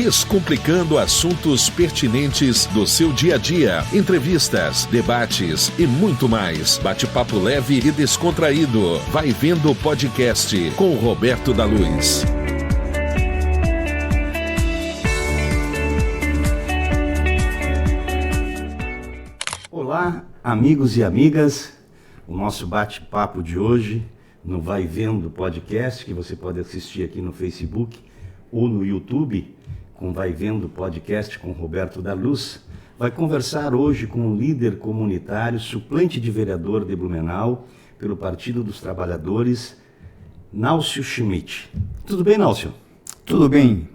Descomplicando assuntos pertinentes do seu dia a dia, entrevistas, debates e muito mais. Bate-papo leve e descontraído. Vai Vendo o Podcast com Roberto da Luz. Olá, amigos e amigas. O nosso bate-papo de hoje no Vai Vendo Podcast, que você pode assistir aqui no Facebook ou no YouTube, com Vai Vendo Podcast com Roberto da Luz, vai conversar hoje com um líder comunitário, suplente de vereador de Blumenau, pelo Partido dos Trabalhadores, Náucio Schmidt. Tudo bem, Náucio? Tudo bem.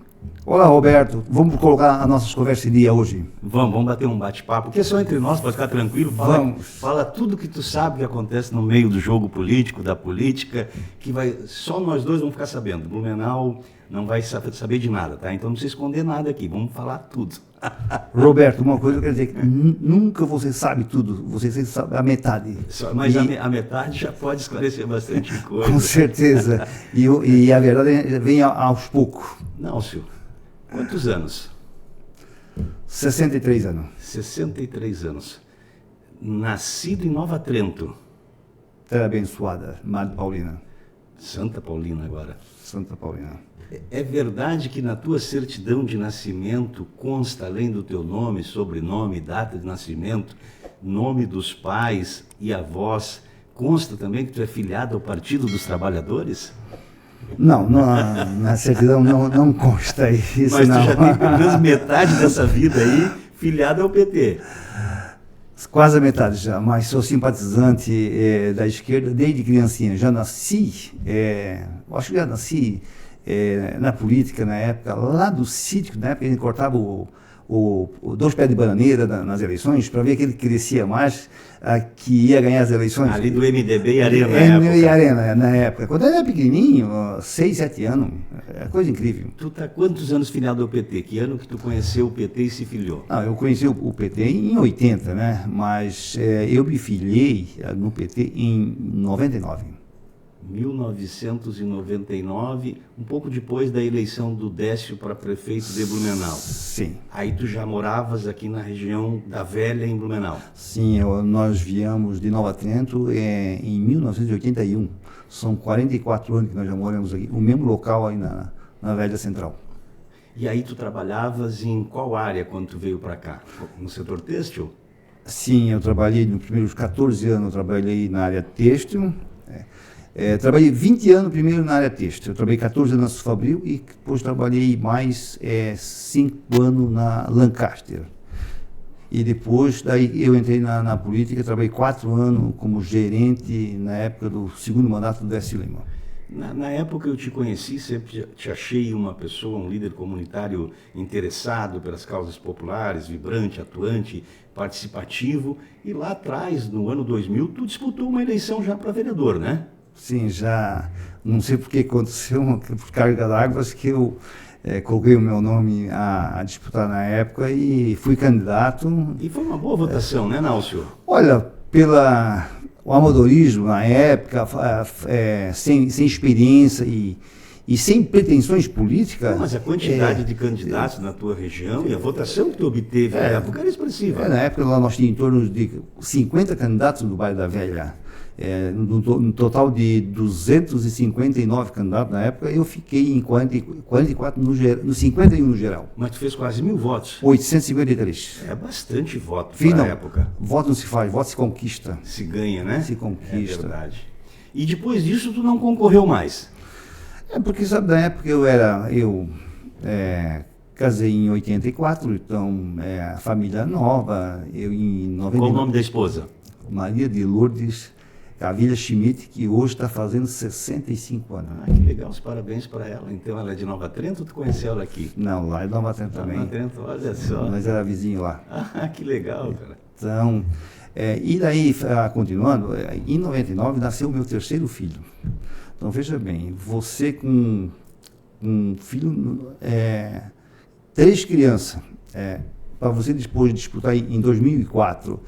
Olá, Roberto. Vamos colocar as nossas conversas em dia hoje? Vamos bater um bate-papo, que é só entre nós, pode ficar tranquilo. Fala tudo que tu sabe que acontece no meio do jogo político, da política, que só nós dois vamos ficar sabendo. Blumenau não vai saber de nada, tá? Então não precisa esconder nada aqui, vamos falar tudo. Roberto, uma coisa eu quero dizer, que nunca você sabe tudo, você sabe a metade. Mas a metade já pode esclarecer bastante coisa. Com certeza. E a verdade vem aos poucos. Náucio, quantos anos? 63 anos. 63 anos. Nascido em Nova Trento. Terra abençoada, Madre Paulina. Santa Paulina agora. Santa Paulina. É verdade que na tua certidão de nascimento consta, além do teu nome, sobrenome, data de nascimento, nome dos pais e avós, consta também que tu é filiado ao Partido dos Trabalhadores? Não, na certidão não consta isso. Mas não. Tu já tem pelo menos metade dessa vida aí filiado ao PT. Quase a metade já, mas sou simpatizante da esquerda desde criancinha. Já nasci, acho que já nasci na política na época, lá do sítio, na época a gente cortava dois pés de bananeira nas eleições, para ver que ele crescia mais, que ia ganhar as eleições. Ali do MDB e Arena na época. Quando eu era pequenininho, 6, 7 anos, é coisa incrível. Tu tá quantos anos filiado ao PT? Que ano que tu conheceu o PT e se filiou? Eu conheci o PT em 80, né? Mas eu me filiei no PT em 99. 1999, um pouco depois da eleição do Décio para prefeito de Blumenau. Sim. Aí tu já moravas aqui na região da Velha, em Blumenau. Sim, nós viemos de Nova Trento em 1981. São 44 anos que nós já moramos aqui, o mesmo local aí na Velha Central. E aí tu trabalhavas em qual área quando tu veio para cá? No setor têxtil? Sim, eu trabalhei nos primeiros 14 anos, eu trabalhei na área têxtil. Trabalhei 20 anos primeiro na área têxtil. Eu trabalhei 14 anos na Sufabril e depois trabalhei mais 5 anos na Lancaster. E depois, daí eu entrei na política, trabalhei 4 anos como gerente na época do segundo mandato do Décio Lima. Na época eu te conheci, sempre te achei uma pessoa, um líder comunitário interessado pelas causas populares, vibrante, atuante, participativo. E lá atrás, no ano 2000, tu disputou uma eleição já para vereador, né? Sim, já não sei por que aconteceu, por carga d'água, que eu coloquei o meu nome a disputar na época e fui candidato. E foi uma boa votação, né, Náucio? Olha, o amadorismo na época, sem experiência e sem pretensões políticas. Mas a quantidade de candidatos na tua região e a votação que tu obteve na época era expressiva. Na época lá nós tínhamos em torno de 50 candidatos no bairro da Velha. No total de 259 candidatos na época, eu fiquei em 44 no 51 no geral. Mas tu fez quase 1000 votos. 853. É bastante voto para a época. Voto não se faz, voto se conquista. Se ganha, né? Se conquista. É verdade. E depois disso tu não concorreu mais? Porque sabe, na época eu casei em 84, então a família nova, eu em 90. Qual o nome da esposa? Maria de Lourdes Gavilha Schmidt, que hoje está fazendo 65 anos. Que legal, os parabéns para ela. Então ela é de Nova Trento ou tu conheceu ela aqui? Não, lá é Nova Trento também. Nova Trento, olha só. Nós era vizinho lá. Que legal, cara. Então, e daí, continuando, em 99 nasceu o meu terceiro filho. Então veja bem, você com um filho, 3 crianças, para você depois disputar em 2004,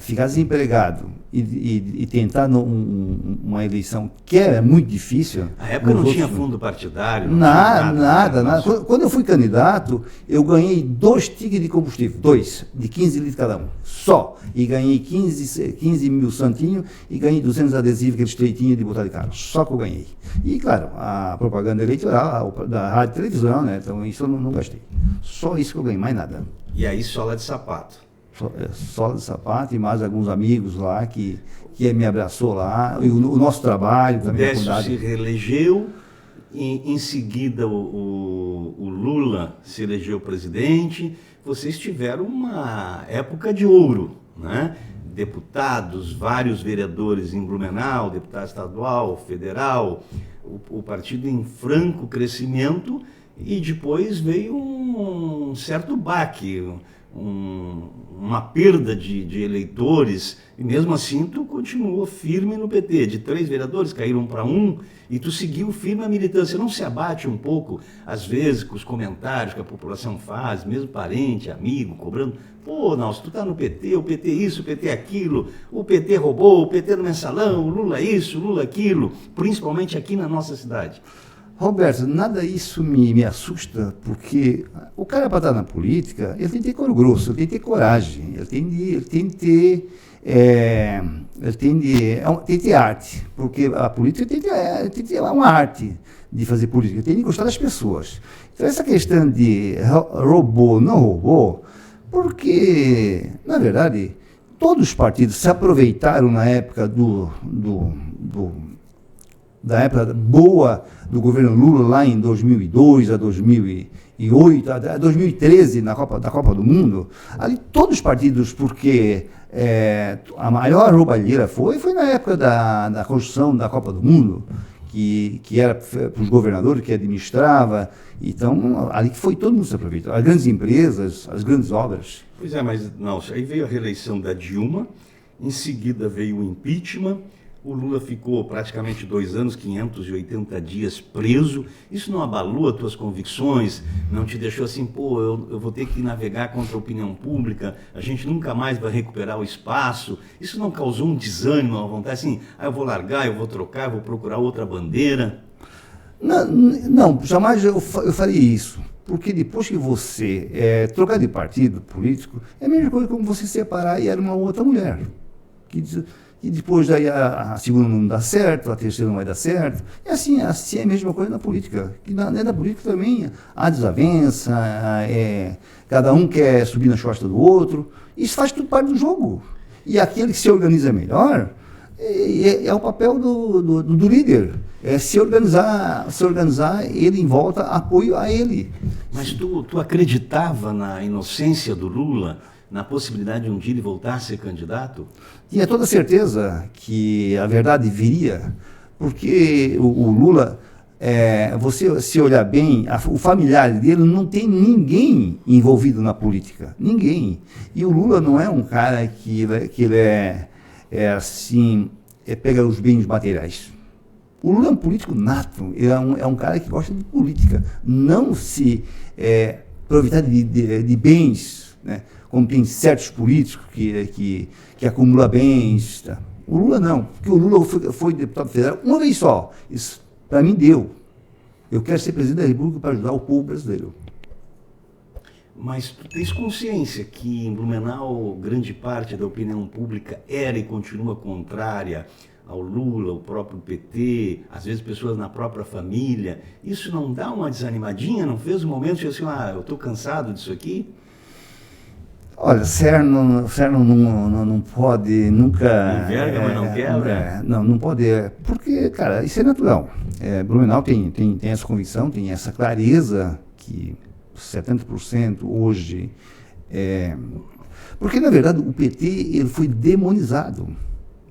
ficar desempregado e tentar uma eleição que é muito difícil. Na época não tinha fundo partidário? Nada. Quando eu fui candidato, eu ganhei 2 tickets de combustível, 2, de 15 litros cada um, só. E ganhei 15 mil santinhos e ganhei 200 adesivos, aquele estreitinho de botar de carro. Só que eu ganhei. E, claro, a propaganda eleitoral da rádio e televisão, né? Então isso eu não gastei. Só isso que eu ganhei, mais nada. E aí, sola de sapato? Sola de sapato e mais alguns amigos lá que me abraçou lá, e o nosso trabalho também. O Décio se reelegeu, e em seguida o Lula se elegeu presidente. Vocês tiveram uma época de ouro, né? Deputados, vários vereadores em Blumenau, deputado estadual, federal, o partido em franco crescimento, e depois veio um certo baque, uma perda de eleitores, e mesmo assim tu continuou firme no PT. De 3 vereadores caíram para 1, e tu seguiu firme a militância. Não se abate um pouco, às vezes, com os comentários que a população faz, mesmo parente, amigo, cobrando: pô, Nelson, tu tá no PT, o PT isso, o PT aquilo, o PT roubou, o PT no mensalão, o Lula isso, o Lula aquilo, principalmente aqui na nossa cidade? Roberto, nada isso me assusta, porque o cara, para estar na política, ele tem que ter couro grosso, ele tem que ter coragem, ele tem que ter arte, porque a política tem que ter uma arte de fazer política, tem que gostar das pessoas. Então, essa questão de roubou, não roubou, porque, na verdade, todos os partidos se aproveitaram na época da época boa do governo Lula, lá em 2002 a 2008, a 2013, da Copa do Mundo. Ali todos os partidos, porque a maior roubalheira foi na época da construção da Copa do Mundo, que era para os governadores, que administrava. Então, ali que foi todo mundo se aproveitou. As grandes empresas, as grandes obras. Pois é, mas não, aí veio a reeleição da Dilma, em seguida veio o impeachment. O Lula ficou praticamente 2 anos, 580 dias preso. Isso não abalou as tuas convicções? Não te deixou assim, pô, eu vou ter que navegar contra a opinião pública, a gente nunca mais vai recuperar o espaço? Isso não causou um desânimo, uma vontade assim, eu vou largar, eu vou trocar, eu vou procurar outra bandeira? Não, jamais eu faria isso. Porque depois que você trocar de partido político, é a mesma coisa como você separar e era uma outra mulher. E depois daí a segunda não dá certo, a terceira não vai dar certo. E assim é a mesma coisa na política. E na política também há desavença, cada um quer subir na costa do outro. Isso faz tudo parte do jogo. E aquele que se organiza melhor é o papel do líder. É se organizar ele em volta, apoio a ele. Mas tu acreditava na inocência do Lula? Na possibilidade de um dia ele voltar a ser candidato? Tinha toda certeza que a verdade viria, porque o Lula, você se olhar bem, o familiar dele não tem ninguém envolvido na política, ninguém. E o Lula não é um cara que ele pega os bens materiais. O Lula é um político nato, é um cara que gosta de política, não se aproveitar de bens, né? Como tem certos políticos que acumulam bens. Tá? O Lula não, porque o Lula foi deputado federal uma vez só. Isso, para mim, deu. Eu quero ser presidente da República para ajudar o povo brasileiro. Mas tu tens consciência que em Blumenau grande parte da opinião pública era e continua contrária ao Lula, ao próprio PT, às vezes pessoas na própria família? Isso não dá uma desanimadinha? Não fez um momento de assim, eu estou cansado disso aqui? Olha, Cerno não pode nunca... Enverga, mas não quebra? Não pode, porque, cara, isso é natural. Blumenau tem essa convicção, tem essa clareza que 70% hoje... Porque, na verdade, o PT ele foi demonizado.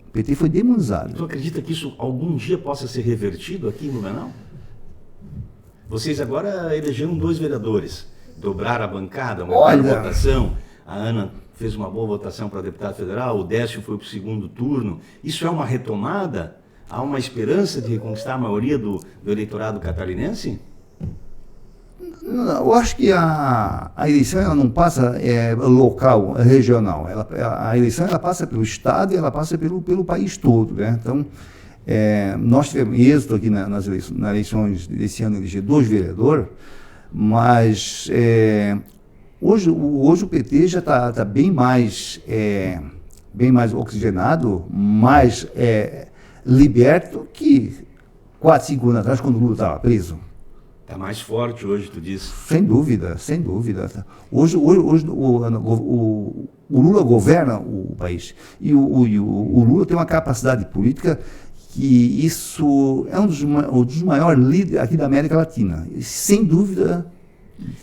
O PT foi demonizado. Tu acredita que isso algum dia possa ser revertido aqui em Blumenau? Vocês agora elegeram 2 vereadores, dobraram a bancada, aumentaram a votação. A Ana fez uma boa votação para deputado federal, o Décio foi para o 2º turno. Isso é uma retomada? Há uma esperança de reconquistar a maioria do eleitorado catarinense? Eu acho que a eleição ela não passa local, regional. A eleição ela passa pelo Estado e ela passa pelo país todo, né? Então, nós tivemos êxito aqui nas eleições desse ano, eleger 2 vereadores, mas hoje o PT já está bem mais oxigenado, mais liberto que 4, 5 anos atrás, quando o Lula estava preso. Está mais forte hoje, tu diz? Sem dúvida, sem dúvida. Hoje o Lula governa o país. E o Lula tem uma capacidade política que isso é um dos maiores líderes aqui da América Latina. E, sem dúvida.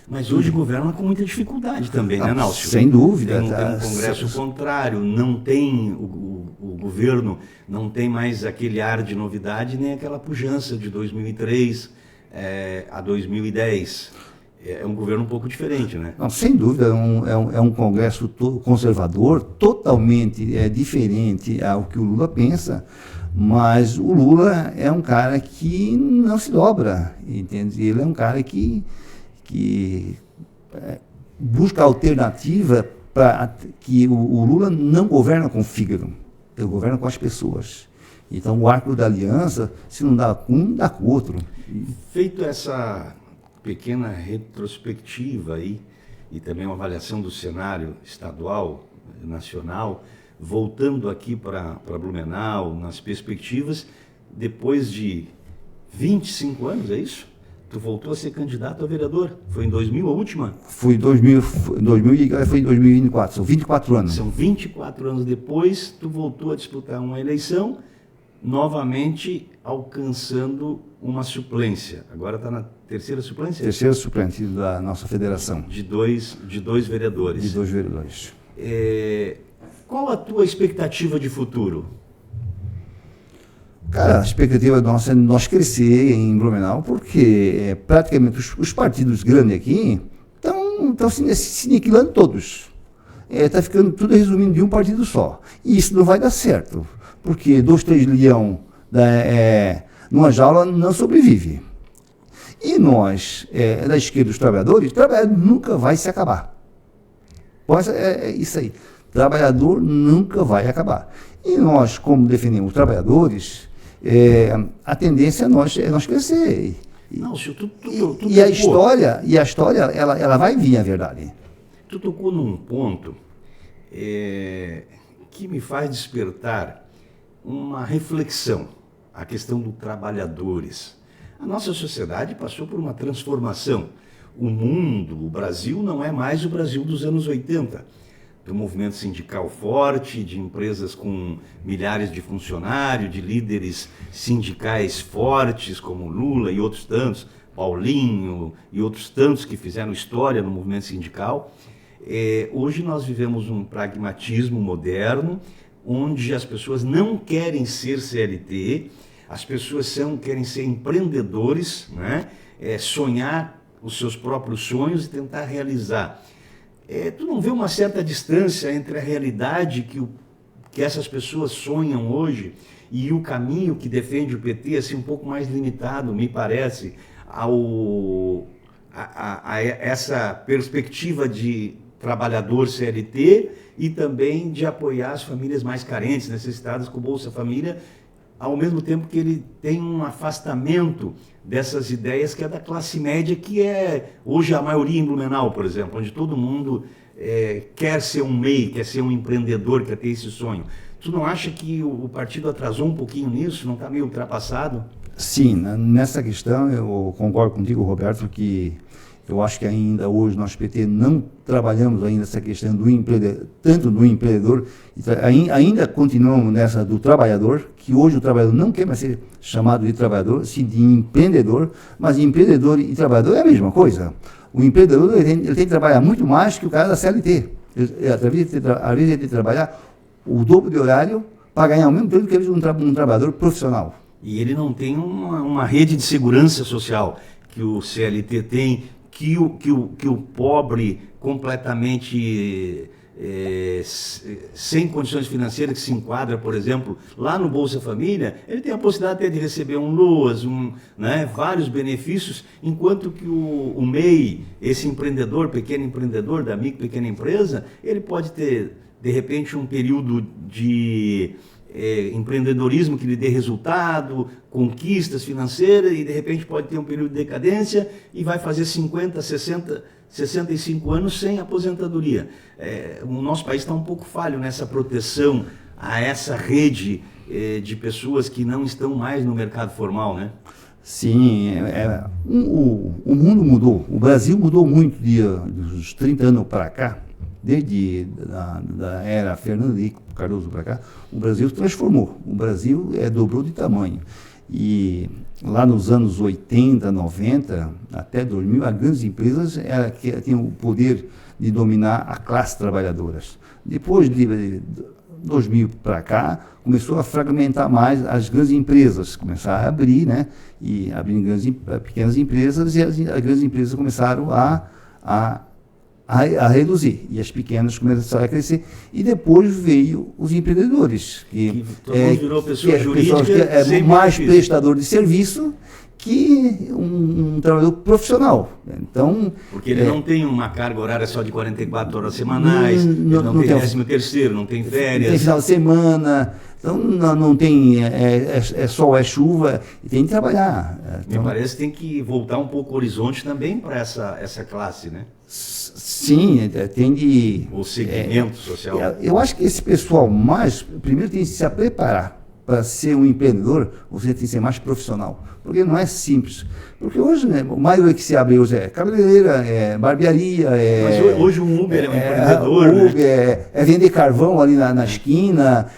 Mas hoje governa com muita dificuldade também, né, Nálcio? Sem dúvida. Tem um Congresso contrário, não tem o governo, não tem mais aquele ar de novidade, nem aquela pujança de 2003 a 2010. É um governo um pouco diferente, né? Não, sem dúvida, é um Congresso conservador, totalmente diferente ao que o Lula pensa, mas o Lula é um cara que não se dobra, entende? Ele é um cara que busca alternativa para que o Lula não governa com o fígado, ele governa com as pessoas. Então, o arco da aliança, se não dá com um, dá com o outro. Feito essa pequena retrospectiva aí, e também uma avaliação do cenário estadual, nacional, voltando aqui para Blumenau, nas perspectivas, depois de 25 anos, é isso? Tu voltou a ser candidato a vereador. Foi em 2000 a última? Foi em 2024, são 24 anos. São 24 anos depois, tu voltou a disputar uma eleição, novamente alcançando uma suplência. Agora está na terceira suplência? Terceira suplente da nossa federação. De dois vereadores. De 2 vereadores. Qual a tua expectativa de futuro? Cara, a expectativa nossa é nós crescer em Blumenau, porque praticamente os partidos grandes aqui estão se aniquilando todos. Está ficando tudo resumindo de um partido só. E isso não vai dar certo, porque 2, 3 leão numa jaula não sobrevive. E nós, da esquerda dos trabalhadores, trabalhador nunca vai se acabar. É isso aí. Trabalhador nunca vai acabar. E nós, como defendemos os trabalhadores, a tendência é nós crescer. Não, a história ela vai vir, a verdade. Tu tocou num ponto que me faz despertar uma reflexão, a questão dos trabalhadores. A nossa sociedade passou por uma transformação. O mundo, o Brasil, não é mais o Brasil dos anos 80. Do movimento sindical forte, de empresas com milhares de funcionários, de líderes sindicais fortes, como Lula e outros tantos, Paulinho e outros tantos que fizeram história no movimento sindical. Hoje nós vivemos um pragmatismo moderno, onde as pessoas não querem ser CLT, as pessoas querem ser empreendedores, né? Sonhar os seus próprios sonhos e tentar realizar. Tu não vê uma certa distância entre a realidade que essas pessoas sonham hoje e o caminho que defende o PT, assim, um pouco mais limitado, me parece, a essa perspectiva de trabalhador CLT e também de apoiar as famílias mais carentes, necessitadas com o Bolsa Família, ao mesmo tempo que ele tem um afastamento dessas ideias que é da classe média, que é hoje a maioria em Blumenau, por exemplo, onde todo mundo quer ser um MEI, quer ser um empreendedor, quer ter esse sonho. Tu não acha que o partido atrasou um pouquinho nisso, não está meio ultrapassado? Sim, nessa questão eu concordo contigo, Roberto, que eu acho que ainda hoje nós PT não trabalhamos ainda essa questão do empreendedor, tanto do empreendedor, ainda continuamos nessa do trabalhador, que hoje o trabalhador não quer mais ser chamado de trabalhador, sim de empreendedor, mas empreendedor e trabalhador é a mesma coisa. O empreendedor ele tem que trabalhar muito mais que o cara da CLT. Às vezes ele tem que trabalhar o dobro de horário para ganhar o mesmo tempo que um trabalhador profissional. E ele não tem uma rede de segurança social que o CLT tem, que o pobre completamente sem condições financeiras, que se enquadra, por exemplo, lá no Bolsa Família, ele tem a possibilidade até de receber um LOAS, né, vários benefícios, enquanto que o MEI, esse empreendedor, pequeno empreendedor da micro pequena empresa, ele pode ter, de repente, um período de empreendedorismo que lhe dê resultado, conquistas financeiras, e de repente pode ter um período de decadência e vai fazer 50, 60, 65 anos sem aposentadoria. O nosso país está um pouco falho nessa proteção a essa rede de pessoas que não estão mais no mercado formal, né? Sim, o mundo mudou, o Brasil mudou muito dos 30 anos para cá, desde da era Fernando Henrique Cardoso para cá, o Brasil se transformou, o Brasil dobrou de tamanho. E lá nos anos 80, 90, até 2000, as grandes empresas tinham o poder de dominar a classe trabalhadoras. Depois de 2000 para cá, começou a fragmentar mais as grandes empresas, começaram a abrir, né? E abrindo pequenas empresas, e as grandes empresas começaram a reduzir, e as pequenas começaram a crescer, e depois veio os empreendedores, que virou pessoa jurídica, que mais prestador de serviço que um trabalhador profissional. Então, porque ele não tem uma carga horária só de 44 horas semanais, não tem 13º, não tem férias. Não tem final de semana, então não tem sol, chuva, e tem que trabalhar. Me parece que tem que voltar um pouco o horizonte também para essa classe, né? Sim, tem de... O segmento social. Eu acho que esse pessoal primeiro tem que se preparar para ser um empreendedor, você tem que ser mais profissional, porque não é simples. Porque hoje, né, o maior que se abre hoje é cabeleireira, barbearia. Mas hoje o Uber é um empreendedor. O Uber é vender carvão ali na esquina,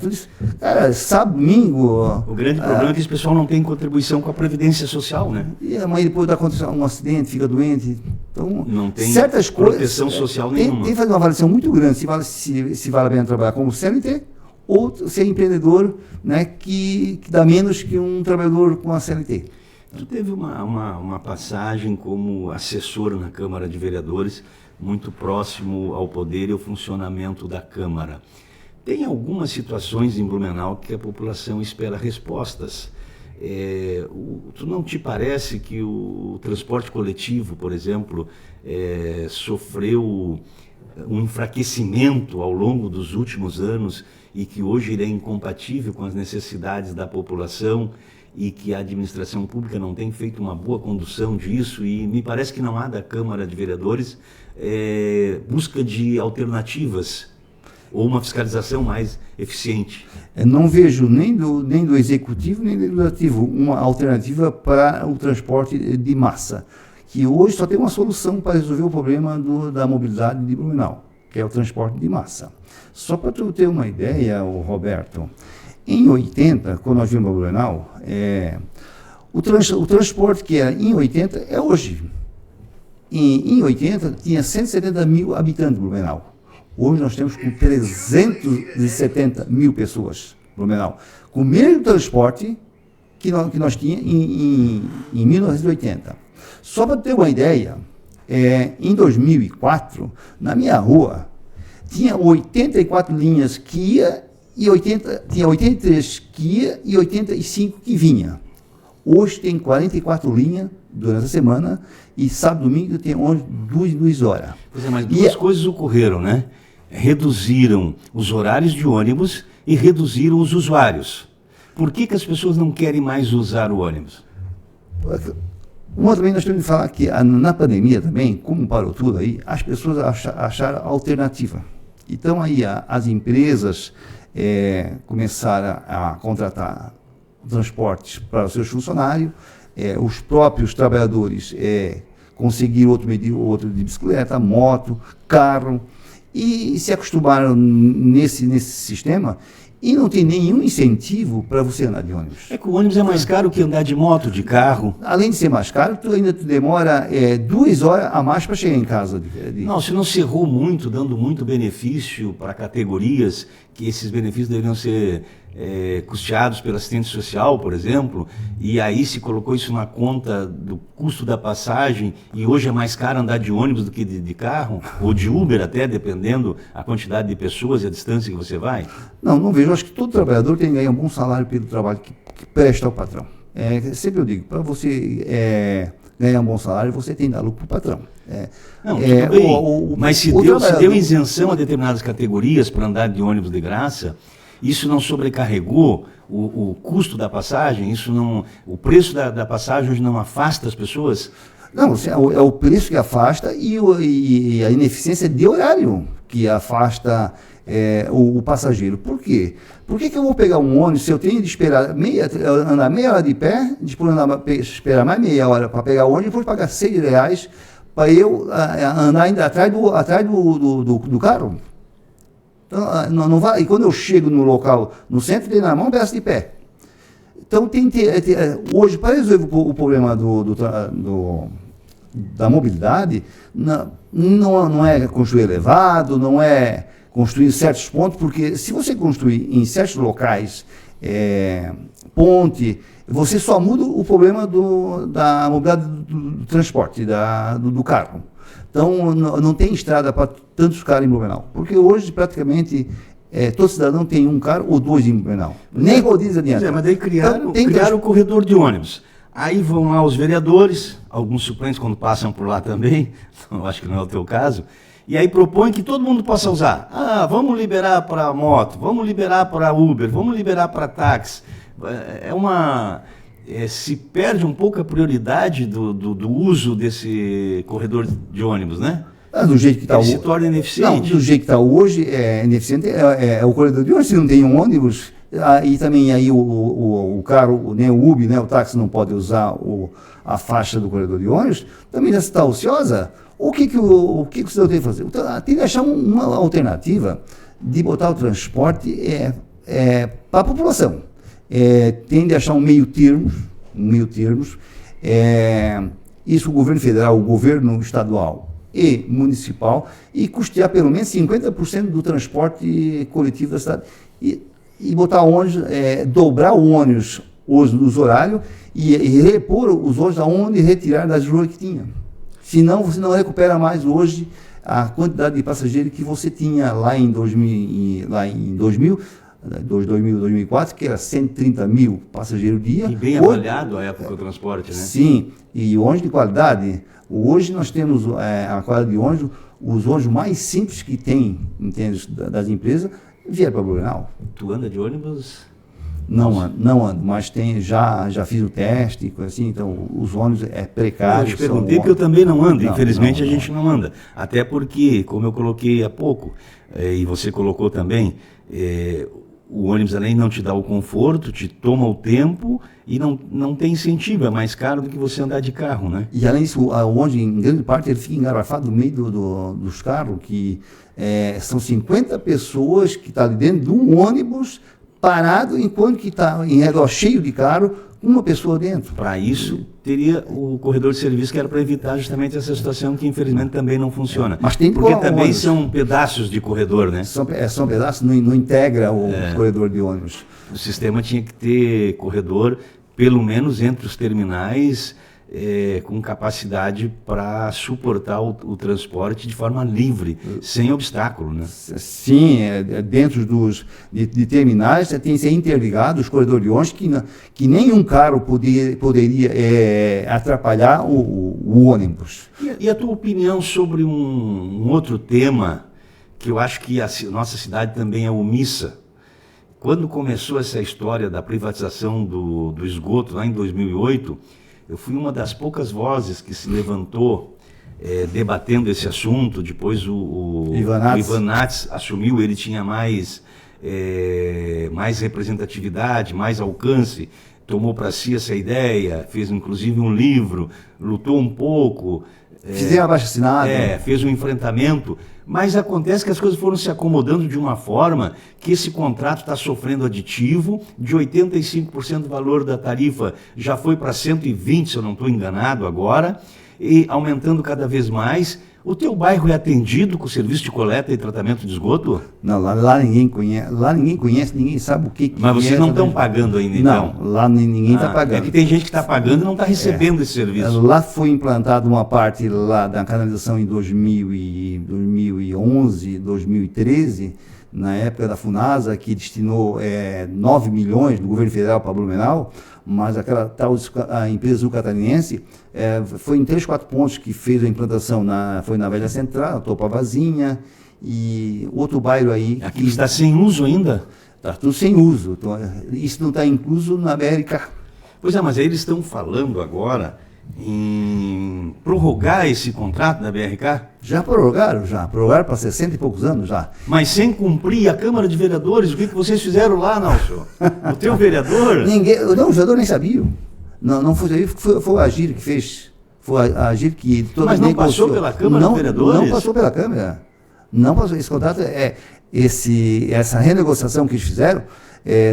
tudo isso. Cara, sábado, domingo. O grande problema é que esse pessoal não tem contribuição com a Previdência Social, né? E a mãe depois acontece um acidente, fica doente. Então, não tem certas proteção social nenhuma. Tem que fazer uma avaliação muito grande se vale a pena trabalhar como CLT ou ser empreendedor, né, que dá menos que um trabalhador com a CLT. Tu teve uma passagem como assessor na Câmara de Vereadores, muito próximo ao poder e ao funcionamento da Câmara. Tem algumas situações em Blumenau que a população espera respostas. Tu não te parece que o transporte coletivo, por exemplo, sofreu um enfraquecimento ao longo dos últimos anos e que hoje ele é incompatível com as necessidades da população e que a administração pública não tem feito uma boa condução disso, e me parece que não há da Câmara de Vereadores busca de alternativas ou uma fiscalização mais eficiente? Eu não vejo nem do Executivo nem do Legislativo uma alternativa para o transporte de massa, que hoje só tem uma solução para resolver o problema da mobilidade de Blumenau, que é o transporte de massa. Só para tu ter uma ideia, Roberto, em 80, quando nós vimos Blumenau, o transporte que era em 80 é hoje. Em 80 tinha 170 mil habitantes de Blumenau. Hoje nós temos com 370 mil pessoas em Blumenau, com o mesmo transporte que nós tínhamos em 1980. Só para ter uma ideia, em 2004, na minha rua, tinha 84 linhas que ia, tinha 83 que ia e 85 que vinha. Hoje tem 44 linhas durante a semana e sábado e domingo tem 2 horas. Pois mas duas coisas ocorreram, né? Reduziram os horários de ônibus e reduziram os usuários. Por que as pessoas não querem mais usar o ônibus? Também nós temos que falar que na pandemia também, como parou tudo aí, as pessoas acharam alternativa. Então aí as empresas começaram a contratar transportes para os seus funcionários, os próprios trabalhadores conseguiram outro de bicicleta, moto, carro, e se acostumaram nesse sistema. E não tem nenhum incentivo para você andar de ônibus. É que o ônibus é mais caro que andar de moto, de carro. Além de ser mais caro, tu demora 2 horas a mais para chegar em casa. Não, se não cerrou muito, dando muito benefício para categorias, que esses benefícios deveriam ser custeados pela assistente social, por exemplo, e aí se colocou isso na conta do custo da passagem, e hoje é mais caro andar de ônibus do que de carro, ou de Uber até, dependendo a quantidade de pessoas e a distância que você vai? Não vejo. Acho que todo trabalhador tem que ganhar um bom salário pelo trabalho que presta ao patrão. Sempre eu digo, para você ganhar um bom salário, você tem que dar lucro para o patrão. Não, tudo bem, mas se deu isenção a determinadas categorias para andar de ônibus de graça, isso não sobrecarregou o custo da passagem? O preço da passagem hoje não afasta as pessoas? Não, é o preço que afasta e a ineficiência de horário que afasta o passageiro. Por quê? Por que eu vou pegar um ônibus se eu tenho de andar meia hora de pé, depois esperar mais meia hora para pegar o ônibus, depois pagar R$6 para eu andar ainda atrás do carro? Então, não vai, e quando eu chego no local, no centro, tem na mão um pedaço de pé. Então, hoje, para resolver o problema da mobilidade, não é construir elevado, não é construir certos pontos, porque se você construir em certos locais ponte, você só muda o problema da mobilidade do transporte, do carro. Então, não tem estrada para tantos carros em Blumenau, porque hoje, praticamente, todo cidadão tem um carro ou dois em Blumenau. Nem rodízio adianta. Mas daí criaram o corredor de ônibus. Aí vão lá os vereadores, alguns suplentes quando passam por lá também, eu acho que não é o teu caso, e aí propõem que todo mundo possa usar. Vamos liberar para moto, vamos liberar para Uber, vamos liberar para táxi. Se perde um pouco a prioridade do uso desse corredor de ônibus, né? Do jeito que está hoje. Se torna ineficiente. Não, do jeito que está hoje, ineficiente o corredor de ônibus. Se não tem um ônibus, e também aí o carro, nem o Uber, né, o táxi não pode usar a faixa do corredor de ônibus, também já está ociosa. O que o cidadão tem que fazer? Tem que achar uma alternativa de botar o transporte para a população. Tem de achar um meio termo, isso o governo federal, o governo estadual e municipal, e custear pelo menos 50% do transporte coletivo da cidade. E botar ônibus, dobrar o ônibus nos horários e repor os ônibus aonde retirar das ruas que tinha. Senão você não recupera mais hoje a quantidade de passageiros que você tinha lá em 2004, que era 130 mil passageiros dia. E bem avaliado a época do transporte, né? Sim, e ônibus de qualidade. Hoje nós temos a qualidade de ônibus, os ônibus mais simples que tem, entende, das empresas, vieram para Blumenau. Tu anda de ônibus? Não ando, mas já fiz o teste, coisa assim, então os ônibus precários. Eu te perguntei porque eu também não ando, infelizmente a gente não anda. Até porque, como eu coloquei há pouco, e você colocou também, o ônibus além não te dá o conforto, te toma o tempo e não tem incentivo, é mais caro do que você andar de carro, né? E além disso, o ônibus, em grande parte, ele fica engarrafado no meio dos carros, que são 50 pessoas que estão ali dentro de um ônibus parado, enquanto que está em redor cheio de carro, uma pessoa dentro. Para isso, teria o corredor de serviço, que era para evitar justamente essa situação que infelizmente também não funciona. Mas tem porque também ônibus. São pedaços de corredor, né? São pedaços, não integra o corredor de ônibus. O sistema tinha que ter corredor, pelo menos entre os terminais, com capacidade para suportar o transporte de forma livre, sem obstáculo, né? Sim, dentro de terminais tem que ser interligado os corredores de ônibus, que nenhum carro poderia atrapalhar o ônibus. E a tua opinião sobre um outro tema, que eu acho que a nossa cidade também é omissa? Quando começou essa história da privatização do esgoto, lá em 2008, eu fui uma das poucas vozes que se levantou debatendo esse assunto. Depois o Ivan Nats assumiu, ele tinha mais representatividade, mais alcance, tomou para si essa ideia, fez inclusive um livro, lutou um pouco. Fizeram abaixo-assinado. Fez um enfrentamento, mas acontece que as coisas foram se acomodando de uma forma que esse contrato está sofrendo aditivo, de 85% do valor da tarifa já foi para 120%, se eu não estou enganado agora, e aumentando cada vez mais. O teu bairro é atendido com serviço de coleta e tratamento de esgoto? Não, lá ninguém conhece, ninguém sabe o que Mas vocês é. não estão pagando ainda, então? Não, lá ninguém está pagando. É que tem gente que está pagando e não está recebendo esse serviço. Lá foi implantada uma parte lá da canalização em 2011, 2013, na época da Funasa, que destinou 9 milhões do governo federal para Blumenau, mas aquela tal a empresa sul-catarinense foi em 3, 4 pontos que fez a implantação, foi na Velha Central, Topavazinha e outro bairro aí. Aquilo está sem uso ainda? Está tudo sem uso. Então, isso não está incluso na BRK. Pois é, mas aí eles estão falando agora em prorrogar esse contrato da BRK? Já prorrogaram para 60 e poucos anos já. Mas sem cumprir a Câmara de Vereadores, o que vocês fizeram lá, Nelson? O teu vereador? Não, o vereador nem sabia. Não foi o Agir que fez. Foi a Agir que... Mas não passou pela Câmara de Vereadores? Não passou pela Câmara. Não passou. Esse contrato, essa renegociação que eles fizeram,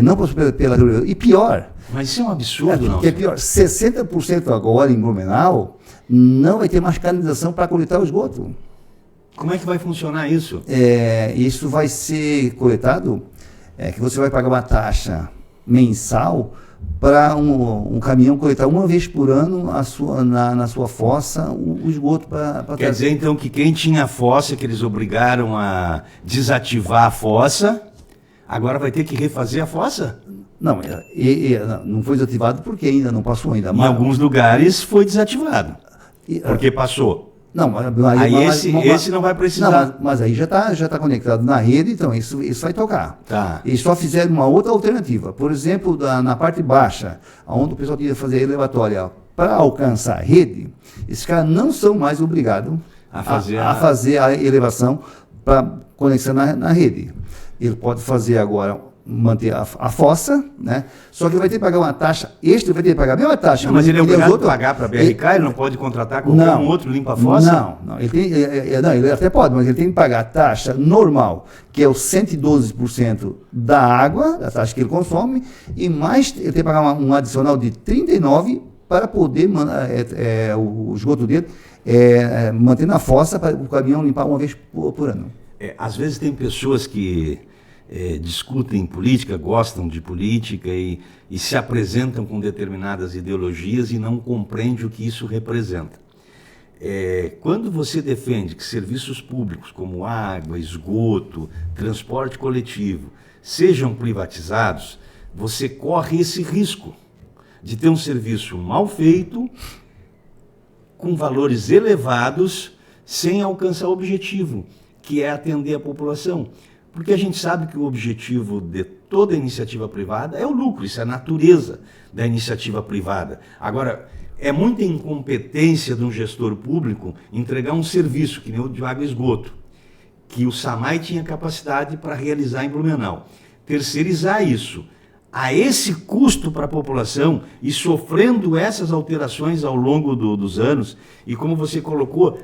não passou pela Câmara. E pior... Mas isso é um absurdo, não? Que é pior, 60% agora em Blumenau não vai ter mais canalização para coletar o esgoto. Como é que vai funcionar isso? Isso vai ser coletado, que você vai pagar uma taxa mensal para um caminhão coletar uma vez por ano na sua fossa o esgoto para Quer dizer, então, que quem tinha fossa, que eles obrigaram a desativar a fossa, agora vai ter que refazer a fossa? Não, não foi desativado porque ainda não passou ainda. Em alguns lugares foi desativado, porque passou. Não, esse não vai precisar. Não, mas aí já tá conectado na rede, então isso vai tocar. Tá. Eles só fizeram uma outra alternativa. Por exemplo, na parte baixa, onde o pessoal tinha que fazer a elevatória para alcançar a rede, esses caras não são mais obrigados a fazer a elevação para conexão na rede. Ele pode fazer agora, manter a fossa, né? Só que ele vai ter que pagar uma taxa extra, vai ter que pagar a mesma taxa. Não, mas ele é obrigado a pagar para a BRK, ele não pode contratar com um outro limpa-fossa? Não, ele até pode, mas ele tem que pagar a taxa normal, que é o 112% da água, da taxa que ele consome, e mais ele tem que pagar um adicional de 39% para poder o esgoto dele manter na fossa para o caminhão limpar uma vez por ano. Às vezes tem pessoas que discutem política, gostam de política e se apresentam com determinadas ideologias e não compreendem o que isso representa. Quando você defende que serviços públicos como água, esgoto, transporte coletivo sejam privatizados, você corre esse risco de ter um serviço mal feito, com valores elevados, sem alcançar o objetivo, que é atender a população. Porque a gente sabe que o objetivo de toda iniciativa privada é o lucro, isso é a natureza da iniciativa privada. Agora, é muita incompetência de um gestor público entregar um serviço, que nem o de água e esgoto, que o SAMAI tinha capacidade para realizar em Blumenau. Terceirizar isso a esse custo para a população e sofrendo essas alterações ao longo dos anos, e como você colocou,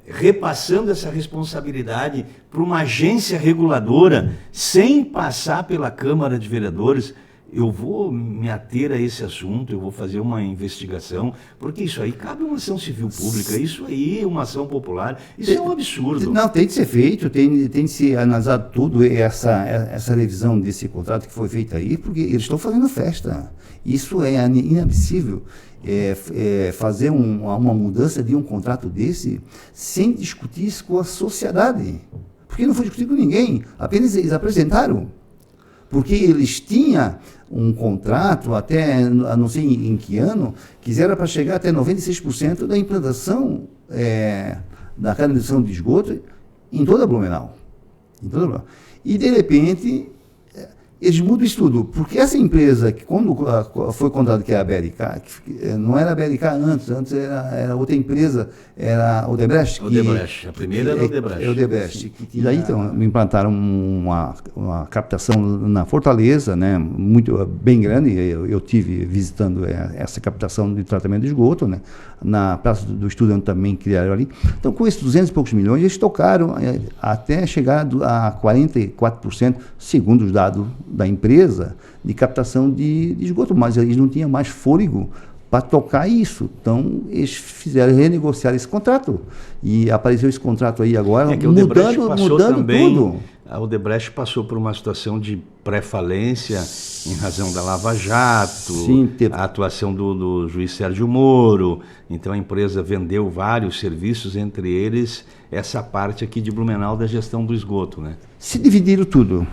repassando essa responsabilidade para uma agência reguladora sem passar pela Câmara de Vereadores. Eu vou me ater a esse assunto, eu vou fazer uma investigação, porque isso aí cabe uma ação civil pública, isso aí é uma ação popular, isso é um absurdo. Não, tem de ser feito, tem de ser analisado tudo, essa revisão desse contrato que foi feita aí, porque eles estão fazendo festa. Isso é inadmissível. Fazer uma mudança de um contrato desse sem discutir isso com a sociedade. Porque não foi discutido com ninguém, apenas eles apresentaram. Porque eles tinham um contrato até, não sei em que ano, que era para chegar até 96% da implantação da canalização de esgoto em toda Blumenau. E, de repente, eles mudam isso tudo, porque essa empresa, que quando foi contratada, que é a BRK, não era a BRK antes era outra empresa, era a Odebrecht. A primeira era a Odebrecht. Odebrecht. E daí, então, implantaram uma captação na Fortaleza, né, muito bem grande. Eu tive visitando essa captação de tratamento de esgoto, né, na Praça do Estudante também criaram ali. Então, com esses 200 e poucos milhões, eles tocaram até chegar a 44%, segundo os dados da empresa, de captação de esgoto, mas eles não tinham mais fôlego para tocar isso. Então, eles fizeram renegociar esse contrato. E apareceu esse contrato aí agora, mudando tudo. A Odebrecht passou por uma situação de pré-falência em razão da Lava Jato, a atuação do juiz Sérgio Moro. Então a empresa vendeu vários serviços, entre eles essa parte aqui de Blumenau da gestão do esgoto, né? Se dividiram tudo.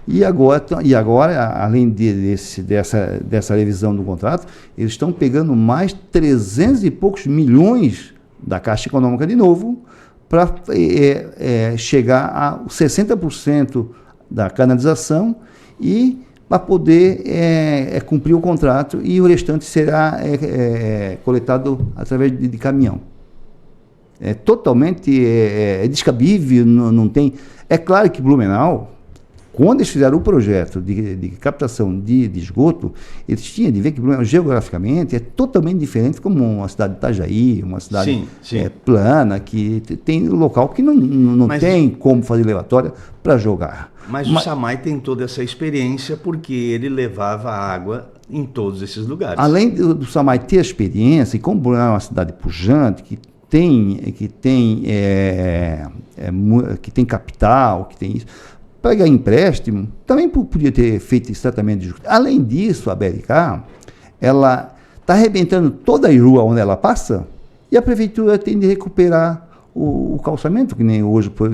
E agora além dessa revisão do contrato, eles estão pegando mais 300 e poucos milhões da Caixa Econômica de novo, para chegar a 60% da canalização e para poder cumprir o contrato, e o restante será coletado através de caminhão. É totalmente descabível, não tem... É claro que Blumenau, quando eles fizeram o projeto de captação de esgoto, eles tinham de ver que Blumenau, geograficamente, é totalmente diferente, como uma cidade de Itajaí, uma cidade plana, que tem local que não tem como fazer levatória para jogar. Mas o SAMAI tem toda essa experiência porque ele levava água em todos esses lugares. Além do SAMAI ter experiência, e como Blumenau é uma cidade pujante, que tem capital, que tem isso... Pegar empréstimo, também podia ter feito esse tratamento de esgoto. Além disso, a BRK, ela está arrebentando toda a rua onde ela passa, e a prefeitura tem de recuperar o calçamento, que nem hoje, por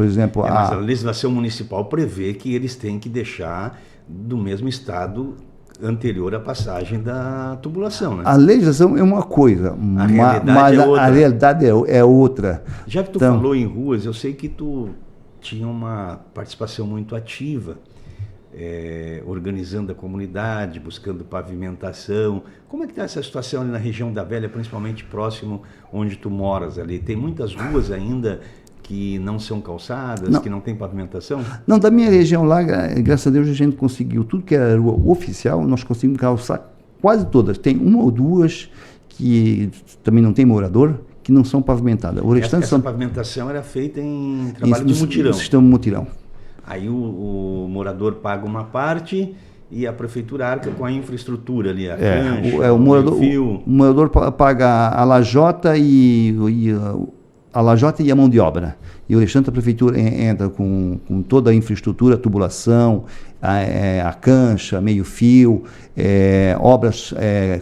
exemplo... Mas a legislação municipal prevê que eles têm que deixar do mesmo estado anterior à passagem da tubulação, né? A legislação é uma coisa, mas a realidade é outra. Já que tu falou em ruas, eu sei que tu tinha uma participação muito ativa, organizando a comunidade, buscando pavimentação. Como é que está essa situação ali na região da Velha, principalmente próximo onde tu moras ali? Tem muitas ruas ainda que não são calçadas, que não tem pavimentação? Não, da minha região lá, graças a Deus, a gente conseguiu tudo que era rua oficial, nós conseguimos calçar quase todas. Tem uma ou duas que também não tem morador, que não são pavimentadas. Essa pavimentação era feita em trabalho de mutirão. No sistema mutirão. Aí o morador paga uma parte e a prefeitura arca com a infraestrutura ali, a cancha, o morador paga a lajota e a mão de obra. E o restante a prefeitura entra com toda a infraestrutura, a tubulação, a cancha, meio-fio, obras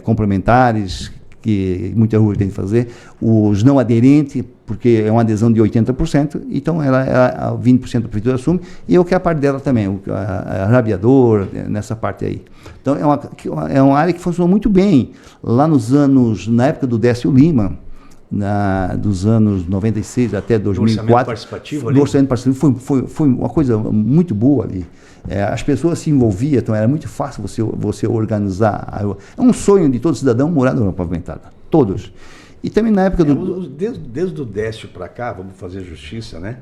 complementares, que muita rua tem que fazer, os não aderentes, porque é uma adesão de 80%, então ela 20% a prefeitura assume, e eu que é a parte dela também, a rabiador, nessa parte aí. Então é uma área que funcionou muito bem, lá na época do Décio Lima, dos anos 96 até 2004, orçamento participativo ali? O orçamento participativo foi uma coisa muito boa ali. As pessoas se envolviam, então era muito fácil você organizar. É um sonho de todo cidadão morar numa pavimentada, todos. E também na época desde o Décio para cá, vamos fazer justiça, né?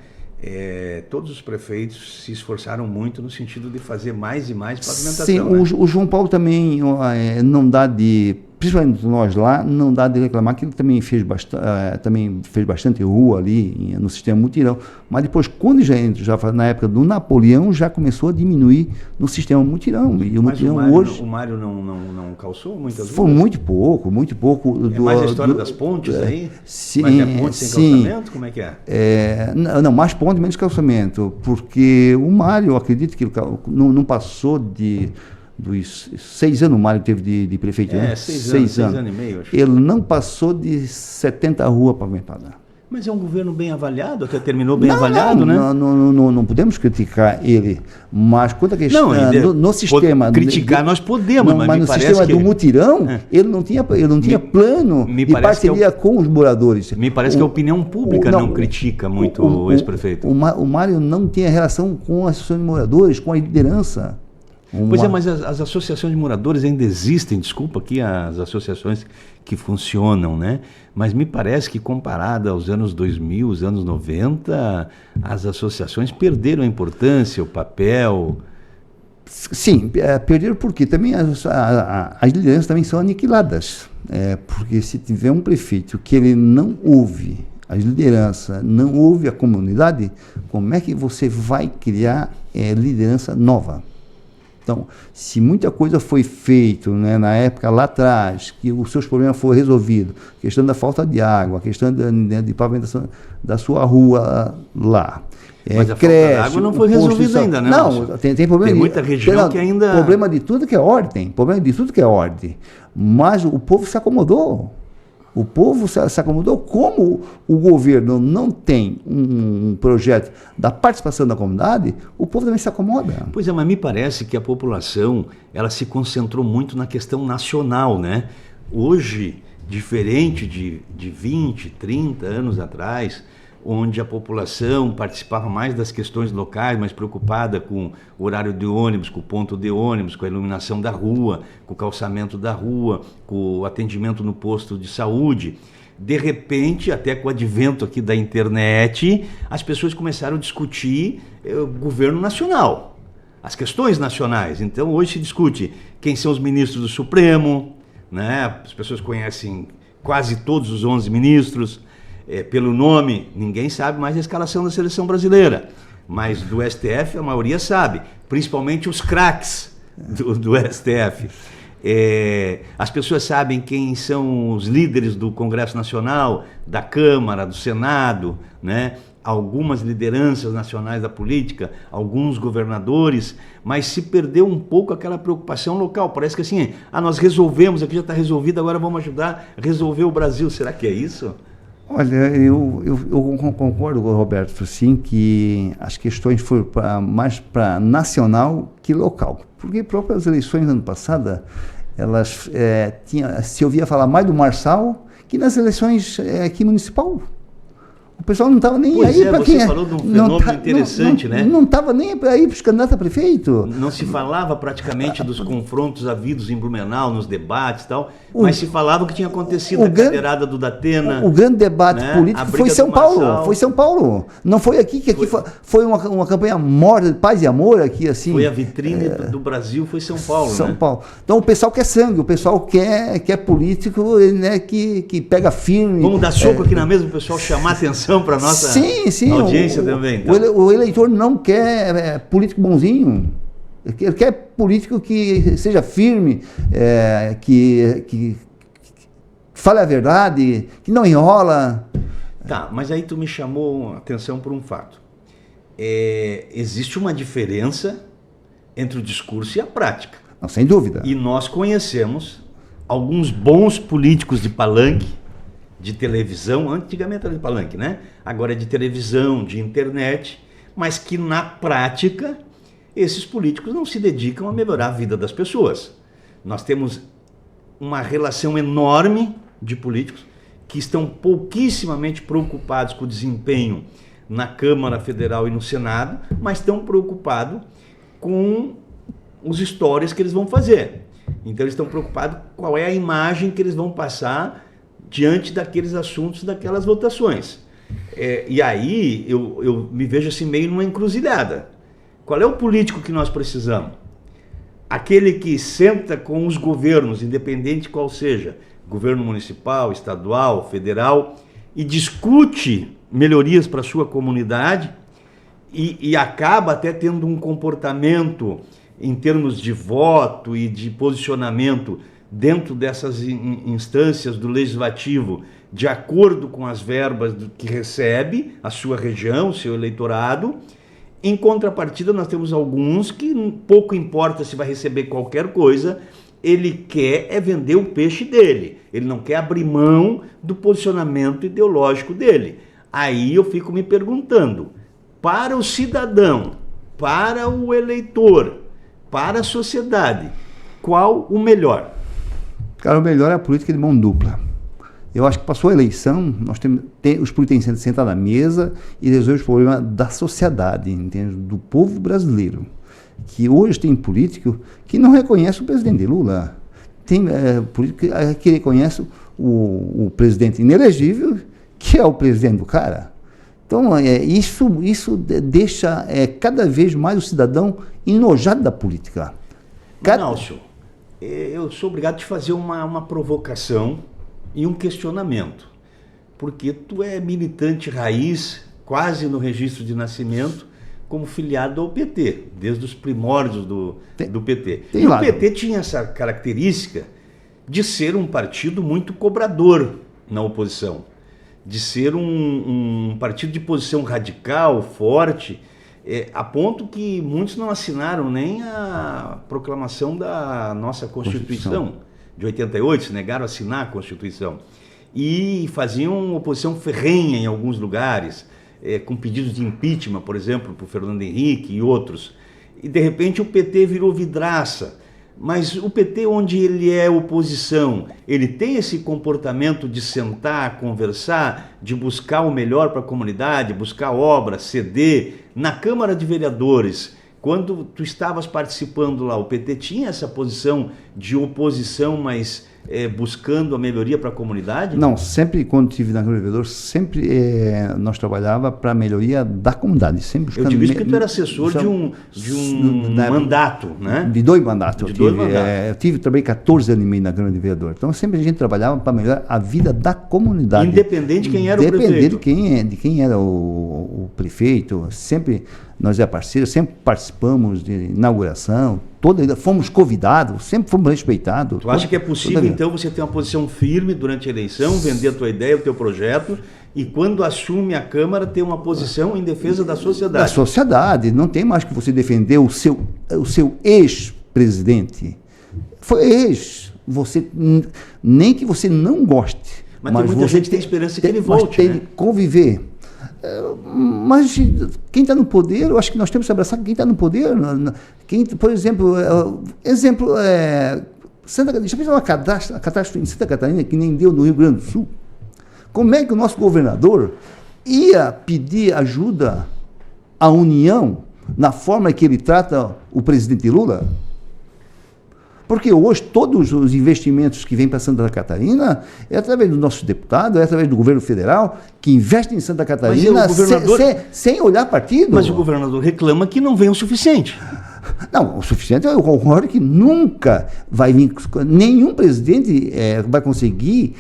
Todos os prefeitos se esforçaram muito no sentido de fazer mais e mais pavimentação. Sim, né? o João Paulo também não dá principalmente nós lá, não dá de reclamar que ele também fez bastante rua ali no sistema mutirão, mas depois, quando já na época do Napoleão, já começou a diminuir no sistema mutirão. E o mutirão hoje... O Mário não calçou muitas ruas? Foi muito pouco. Mais a história das pontes aí? Sim, mas é ponte sem calçamento? Como é que é? Não, mais ponte, menos calçamento, porque o Mário, eu acredito que ele não passou dos 6 anos o Mário teve de prefeito, né? 6 anos e meio, acho. Ele não passou de 70 ruas pavimentadas. Mas é um governo bem avaliado, até terminou bem avaliado, né? Não podemos criticar ele, mas quanto a questão no sistema... Criticar nós podemos, mas no sistema do mutirão, ele não tinha plano de parceria com os moradores. Me parece que a opinião pública não critica muito o ex-prefeito. O Mário não tem relação com a associação de moradores, com a liderança. Pois é, mas as associações de moradores ainda existem, desculpa aqui as associações que funcionam, né? Mas me parece que comparado aos anos 2000, os anos 90, as associações perderam a importância, o papel. Sim, perderam porque também as lideranças também são aniquiladas. Porque se tiver um prefeito que ele não ouve as lideranças, não ouve a comunidade, como é que você vai criar liderança nova? Então, se muita coisa foi feita, né, na época lá atrás, que os seus problemas foram resolvidos, a questão da falta de água, a questão de pavimentação da sua rua lá. Mas a falta de água não foi resolvida ainda, né? Não, tem problema. Tem muita região que ainda... Problema de tudo que é ordem, Mas o povo se acomodou. O povo se acomodou. Como o governo não tem um projeto da participação da comunidade, o povo também se acomoda. Pois é, mas me parece que a população ela se concentrou muito na questão nacional, né? Hoje, diferente de 20, 30 anos atrás, onde a população participava mais das questões locais, mais preocupada com o horário de ônibus, com o ponto de ônibus, com a iluminação da rua, com o calçamento da rua, com o atendimento no posto de saúde. De repente, até com o advento aqui da internet, as pessoas começaram a discutir o governo nacional, as questões nacionais. Então, hoje se discute quem são os ministros do Supremo, né? As pessoas conhecem quase todos os 11 ministros, pelo nome, ninguém sabe mais a escalação da seleção brasileira, mas do STF a maioria sabe, principalmente os craques do STF. As pessoas sabem quem são os líderes do Congresso Nacional, da Câmara, do Senado, né? Algumas lideranças nacionais da política, alguns governadores, mas se perdeu um pouco aquela preocupação local. Parece que assim, nós resolvemos, aqui já está resolvido, agora vamos ajudar a resolver o Brasil. Será que é isso? Olha, eu concordo com o Roberto, sim, que as questões foram mais para nacional que local. Porque próprias eleições do ano passado, elas se ouvia falar mais do Marçal que nas eleições aqui municipal. O pessoal não estava nem aí para quem... Você falou de um fenômeno interessante, né? Não estava nem aí para os candidatos a prefeito. Não se falava praticamente dos confrontos havidos em Blumenau, nos debates e tal, mas se falava o que tinha acontecido, a cadeirada do Datena. O grande debate político foi São Paulo. Foi São Paulo. Não foi aqui, que aqui foi uma campanha morta de paz e amor aqui, assim. Foi a vitrine do Brasil, foi São Paulo, São Paulo. Então o pessoal quer sangue, o pessoal quer político, né, que pega firme. Vamos dar soco aqui na mesa, o pessoal chamar atenção para a nossa audiência também. Então. O eleitor não quer político bonzinho. Ele quer político que seja firme, que fale a verdade, que não enrola. Tá, mas aí tu me chamou a atenção por um fato. Existe uma diferença entre o discurso e a prática. Não, sem dúvida. E nós conhecemos alguns bons políticos de palanque, de televisão, antigamente era de palanque, né? Agora é de televisão, de internet, mas que na prática esses políticos não se dedicam a melhorar a vida das pessoas. Nós temos uma relação enorme de políticos que estão pouquíssimamente preocupados com o desempenho na Câmara Federal e no Senado, mas estão preocupados com os stories que eles vão fazer. Então eles estão preocupados qual é a imagem que eles vão passar diante daqueles assuntos, daquelas votações. E aí eu me vejo assim meio numa encruzilhada. Qual é o político que nós precisamos? Aquele que senta com os governos, independente qual seja, governo municipal, estadual, federal, e discute melhorias para a sua comunidade e acaba até tendo um comportamento em termos de voto e de posicionamento dentro dessas instâncias do legislativo, de acordo com as verbas que recebe a sua região, o seu eleitorado. Em contrapartida, nós temos alguns que pouco importa se vai receber qualquer coisa, ele quer vender o peixe dele, ele não quer abrir mão do posicionamento ideológico dele. Aí eu fico me perguntando, para o cidadão, para o eleitor, para a sociedade, qual o melhor? Cara, o melhor é a política de mão dupla. Eu acho que passou a eleição, os políticos têm que sentar na mesa e resolver os problemas da sociedade, entende? Do povo brasileiro. Que hoje tem político que não reconhece o presidente Lula. Tem político que reconhece o presidente inelegível, que é o presidente do cara. Então, isso deixa cada vez mais o cidadão enojado da política. Manoelson, eu sou obrigado a te fazer uma provocação e um questionamento, porque tu é militante raiz, quase no registro de nascimento, como filiado ao PT, desde os primórdios do PT. Tem E o lado. PT tinha essa característica de ser um partido muito cobrador na oposição, de ser um partido de posição radical, forte, a ponto que muitos não assinaram nem a proclamação da nossa Constituição de 88, se negaram a assinar a Constituição. E faziam oposição ferrenha em alguns lugares, com pedidos de impeachment, por exemplo, para o Fernando Henrique e outros. E, de repente, o PT virou vidraça. Mas o PT, onde ele é oposição, ele tem esse comportamento de sentar, conversar, de buscar o melhor para a comunidade, buscar obra, ceder. Na Câmara de Vereadores, quando tu estavas participando lá, o PT tinha essa posição de oposição, mas buscando a melhoria para a comunidade? Não, sempre quando estive na Câmara de Vereadores, sempre nós trabalhava para a melhoria da comunidade. Sempre buscando. Eu digo isso porque tu era assessor de um mandato, né? De 2 mandatos. De dois mandatos. Eu trabalhei 14 anos e meio na Câmara de Vereadores. Então sempre a gente trabalhava para melhorar a vida da comunidade. Independente de quem era o prefeito. Independente de quem era o prefeito. Sempre nós parceiros, sempre participamos de inauguração. Fomos convidados, sempre fomos respeitados. Tu acha que é possível, então, você ter uma posição firme durante a eleição, vender a tua ideia, o teu projeto, e quando assume a Câmara, ter uma posição em defesa da sociedade? Da sociedade. Não tem mais que você defender o seu ex-presidente. Foi ex. Nem que você não goste. Mas tem muita gente que tem esperança que ele volte. Mas tem que conviver. Mas quem está no poder, eu acho que nós temos que abraçar quem está no poder. Por exemplo, Santa Catarina, já fez uma catástrofe em Santa Catarina que nem deu no Rio Grande do Sul. Como é que o nosso governador ia pedir ajuda à União na forma que ele trata o presidente Lula? Porque hoje todos os investimentos que vêm para Santa Catarina é através do nosso deputado, é através do governo federal, que investe em Santa Catarina sem olhar partido. Mas o governador reclama que não vem o suficiente. Não, o suficiente, eu concordo que nunca vai vir, nenhum presidente vai conseguir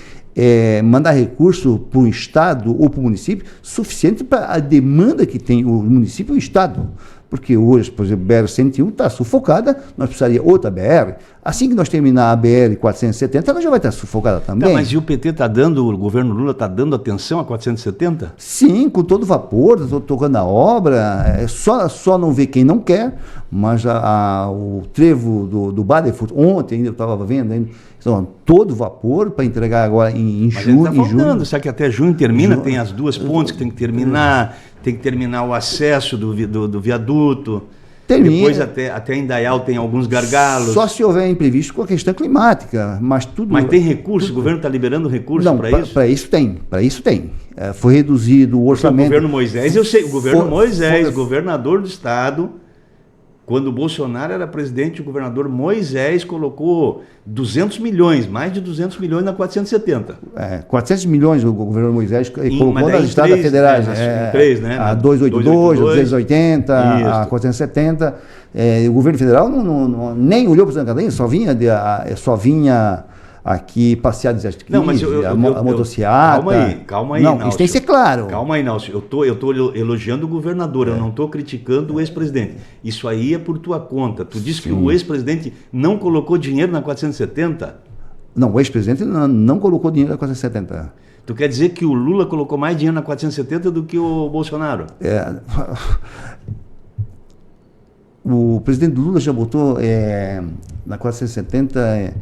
mandar recurso para o Estado ou para o município suficiente para a demanda que tem o município e o Estado. Porque hoje, por exemplo, a BR-101 está sufocada, nós precisaríamos outra BR. Assim que nós terminar a BR-470, ela já vai estar sufocada também. Tá, mas e o PT está dando, o governo Lula está dando atenção a 470? Sim, com todo vapor, estou tocando a obra, só não vê quem não quer, mas o trevo do Baderfurt, ontem ainda eu estava vendo, então, todo vapor para entregar agora em junho. Mas está faltando, sabe que até junho termina, tem as 2 pontes que tem que terminar, tem que terminar o acesso do viaduto. Termina. Depois até Indaial tem alguns gargalos. Só se houver imprevisto com a questão climática, mas tudo... Mas tem recurso? O governo está liberando recurso para isso? Para isso tem. Foi reduzido o orçamento. Porque o governo Moisés, eu sei, o governo Moisés, governador do estado, quando o Bolsonaro era presidente, o governador Moisés colocou 200 milhões, mais de 200 milhões na 470. 400 milhões o governo Moisés colocou nas estradas federais. Em 3, né? A 282, a 280, a 470. O governo federal nem olhou para Santa Catarina, só vinha aqui passear de jet ski, a motociata. Calma aí, não, Náucio. Isso tem que ser claro. Calma aí, Náucio. Eu tô elogiando o governador, eu não estou criticando o ex-presidente. Isso aí é por tua conta. Tu disse que o ex-presidente não colocou dinheiro na 470? Não, o ex-presidente não colocou dinheiro na 470. Tu quer dizer que o Lula colocou mais dinheiro na 470 do que o Bolsonaro? O presidente Lula já botou na 470...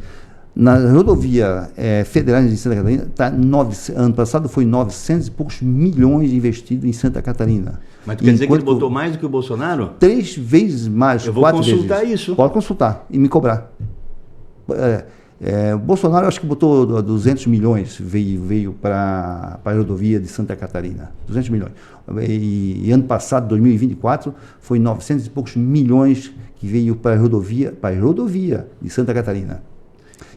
Na rodovia federal de Santa Catarina, ano passado foi 900 e poucos milhões investidos em Santa Catarina. Mas tu quer dizer que ele botou mais do que o Bolsonaro? 3 vezes mais, 4 vezes. Eu vou consultar isso. Pode consultar e me cobrar. O Bolsonaro acho que botou 200 milhões, veio para a rodovia de Santa Catarina. 200 milhões. E ano passado, 2024, foi 900 e poucos milhões que veio para a rodovia de Santa Catarina.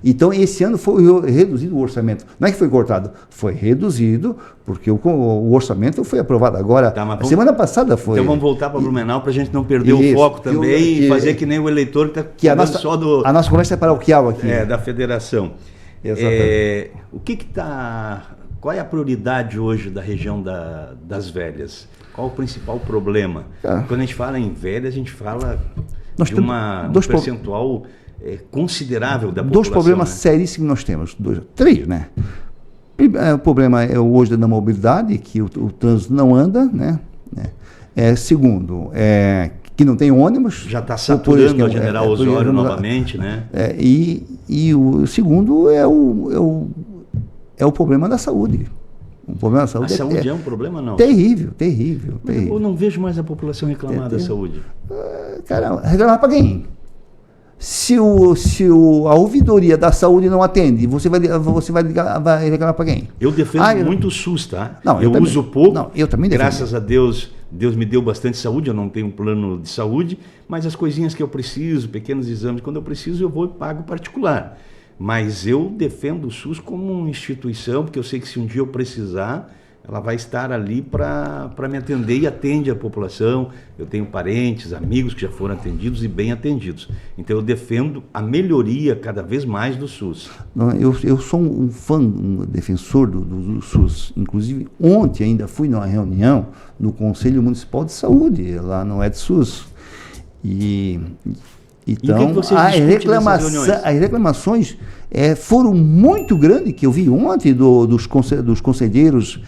Então, esse ano foi reduzido o orçamento. Não é que foi cortado, foi reduzido, porque o orçamento foi aprovado agora. Semana passada foi. Então, vamos voltar para Blumenau para a gente não perder o foco também e fazer que nem o eleitor que está falando só do... A nossa conversa é paroquial aqui. Da federação. Exatamente. O que está Qual é a prioridade hoje da região das velhas? Qual o principal problema? Quando a gente fala em velhas, a gente fala de um percentual considerável da população. Dois problemas seríssimos nós temos. Três, né? O problema é hoje da mobilidade, que o trânsito não anda, né? Segundo, que não tem ônibus. Já está saturando a General Osório novamente, né? E o segundo é o problema da saúde. O problema da saúde a saúde é um problema, não? Terrível. Eu não vejo mais a população reclamar da saúde. Cara, reclamar para quem? Se a ouvidoria da saúde não atende, você vai reclamar para quem? Eu defendo muito o SUS, tá? Não, eu uso pouco. Não, eu também defendo. Graças a Deus, Deus me deu bastante saúde, eu não tenho um plano de saúde, mas as coisinhas que eu preciso, pequenos exames, quando eu preciso, eu vou e pago particular. Mas eu defendo o SUS como uma instituição, porque eu sei que se um dia eu precisar, ela vai estar ali para me atender e atende a população. Eu tenho parentes, amigos que já foram atendidos e bem atendidos. Então eu defendo a melhoria cada vez mais do SUS. Eu sou um fã, um defensor do SUS. Inclusive, ontem ainda fui numa reunião no Conselho Municipal de Saúde, lá no SUS. Então, as reclamações foram muito grandes, que eu vi ontem dos conselheiros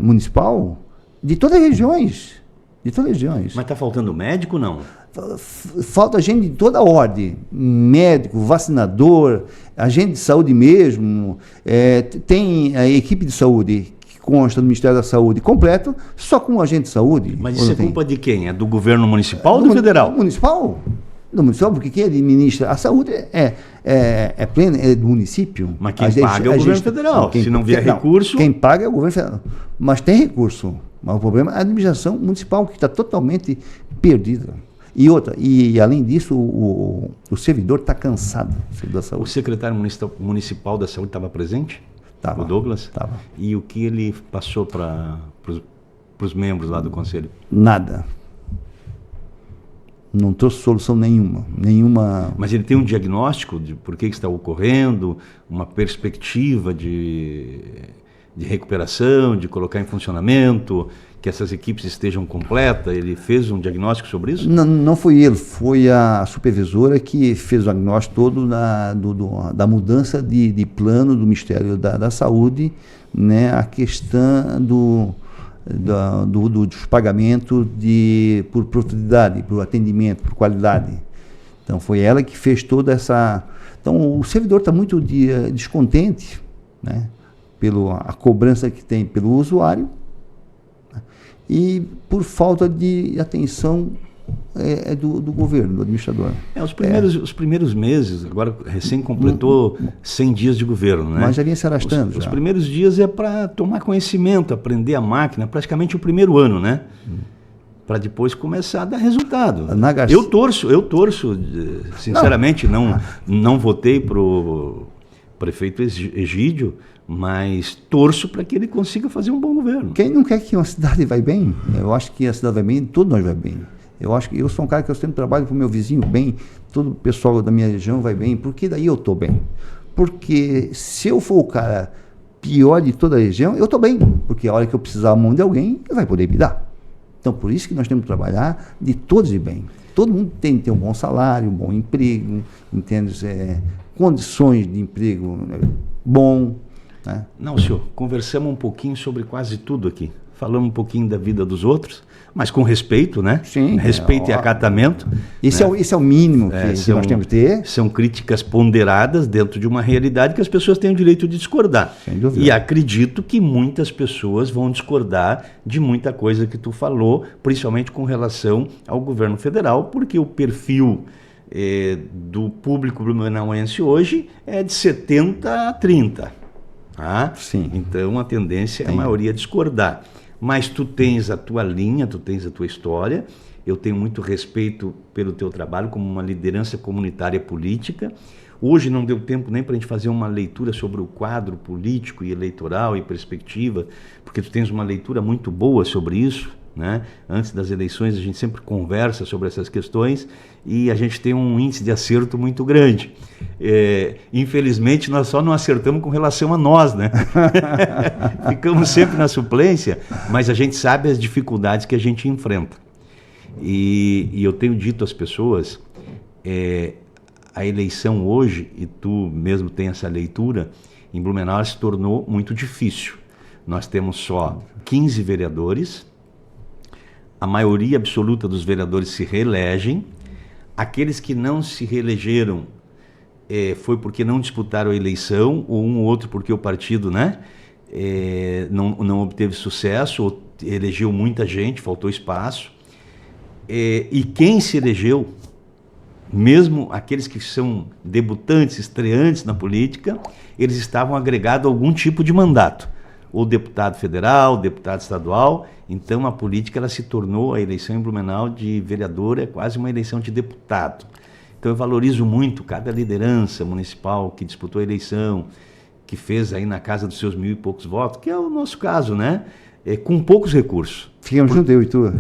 municipal de todas as regiões. Mas está faltando médico, não? Falta gente de toda a ordem, médico, vacinador, agente de saúde mesmo, tem a equipe de saúde que consta do Ministério da Saúde completo, só com um agente de saúde. Mas isso é culpa de quem? É do governo municipal ou do federal? Municipal, porque quem administra a saúde é plena, é do município. Mas quem paga é o governo federal. Se não vier recurso... Quem paga é o governo federal. Mas tem recurso. Mas o problema é a administração municipal, que está totalmente perdida. E além disso, o servidor está cansado. Da saúde. O secretário municipal da saúde estava presente? Tava, o Douglas? Estava. E o que ele passou para os membros lá do conselho? Nada. Não trouxe solução nenhuma. Mas ele tem um diagnóstico de por que está ocorrendo, uma perspectiva de recuperação, de colocar em funcionamento, que essas equipes estejam completas? Ele fez um diagnóstico sobre isso? Não foi ele, foi a supervisora que fez o diagnóstico todo da mudança de plano do Ministério da Saúde, né, a questão dos pagamentos por produtividade, por atendimento, por qualidade. Então foi ela que fez toda essa... Então o servidor está muito descontente, né, pela cobrança que tem pelo usuário, né, e por falta de atenção do governo, do administrador. Os primeiros meses, agora recém completou 100 dias de governo, né? Mas já vinha se arrastando. Os primeiros dias é para tomar conhecimento, aprender a máquina, praticamente o primeiro ano, né? Para depois começar a dar resultado. Eu torço, sinceramente, não votei para o prefeito Egídio, mas torço para que ele consiga fazer um bom governo. Quem não quer que uma cidade vai bem? Eu acho que a cidade vai bem, todos nós vai bem. Eu acho que eu sou um cara que eu sempre trabalho para o meu vizinho bem, todo o pessoal da minha região vai bem, porque daí eu estou bem. Porque se eu for o cara pior de toda a região, eu estou bem, porque a hora que eu precisar a mão de alguém, ele vai poder me dar. Então, por isso que nós temos que trabalhar de todos de bem. Todo mundo tem que ter um bom salário, um bom emprego, entende? Condições de emprego bom. Né? Não, senhor, conversamos um pouquinho sobre quase tudo aqui. Falamos um pouquinho da vida dos outros, mas com respeito, né? Sim. Respeito e acatamento. Esse é o mínimo que nós temos que ter. São críticas ponderadas dentro de uma realidade que as pessoas têm o direito de discordar. Sem dúvida. E acredito que muitas pessoas vão discordar de muita coisa que tu falou, principalmente com relação ao governo federal, porque o perfil do público blumenauense hoje é de 70 a 30. Tá? Sim. Então a tendência é a maioria discordar. Mas tu tens a tua linha, tu tens a tua história. Eu tenho muito respeito pelo teu trabalho como uma liderança comunitária política. Hoje não deu tempo nem para a gente fazer uma leitura sobre o quadro político e eleitoral e perspectiva, porque tu tens uma leitura muito boa sobre isso, né? Antes das eleições a gente sempre conversa sobre essas questões e a gente tem um índice de acerto muito grande. Infelizmente nós só não acertamos com relação a nós, né? Ficamos sempre na suplência, mas a gente sabe as dificuldades que a gente enfrenta. E eu tenho dito às pessoas, a eleição hoje, e tu mesmo tem essa leitura, em Blumenau se tornou muito difícil. Nós temos só 15 vereadores, a maioria absoluta dos vereadores se reelegem, aqueles que não se reelegeram foi porque não disputaram a eleição, ou um ou outro porque o partido, né, não obteve sucesso, ou elegeu muita gente, faltou espaço. E quem se elegeu, mesmo aqueles que são debutantes, estreantes na política, eles estavam agregados a algum tipo de mandato, ou deputado federal, deputado estadual. Então a política ela se tornou, a eleição em Blumenau de vereador é quase uma eleição de deputado. Então eu valorizo muito cada liderança municipal que disputou a eleição, que fez aí na casa dos seus 1.000 e poucos votos, que é o nosso caso, né? Com poucos recursos. Ficamos juntos, eu e tu.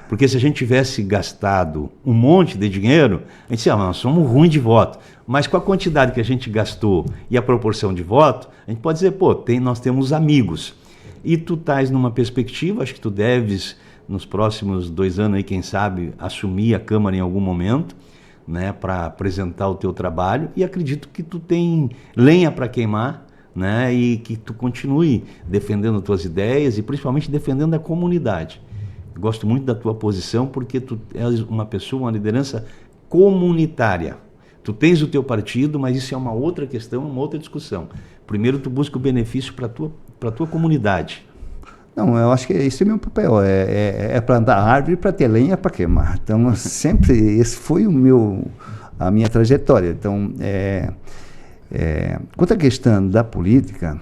Porque se a gente tivesse gastado um monte de dinheiro, a gente dizia, nós somos ruins de voto. Mas com a quantidade que a gente gastou e a proporção de voto, a gente pode dizer, nós temos amigos. E tu estás numa perspectiva, acho que tu deves, nos próximos 2 anos, aí, quem sabe, assumir a Câmara em algum momento, né, para apresentar o teu trabalho, e acredito que tu tem lenha para queimar, né, e que tu continue defendendo tuas ideias e principalmente defendendo a comunidade. Eu gosto muito da tua posição porque tu és uma pessoa, uma liderança comunitária. Tu tens o teu partido, mas isso é uma outra questão, uma outra discussão. Primeiro tu busca o benefício para a tua comunidade. Não, eu acho que esse é o meu papel, é plantar árvore para ter lenha para queimar. Então, sempre, esse foi a minha trajetória. Então, quanto à questão da política,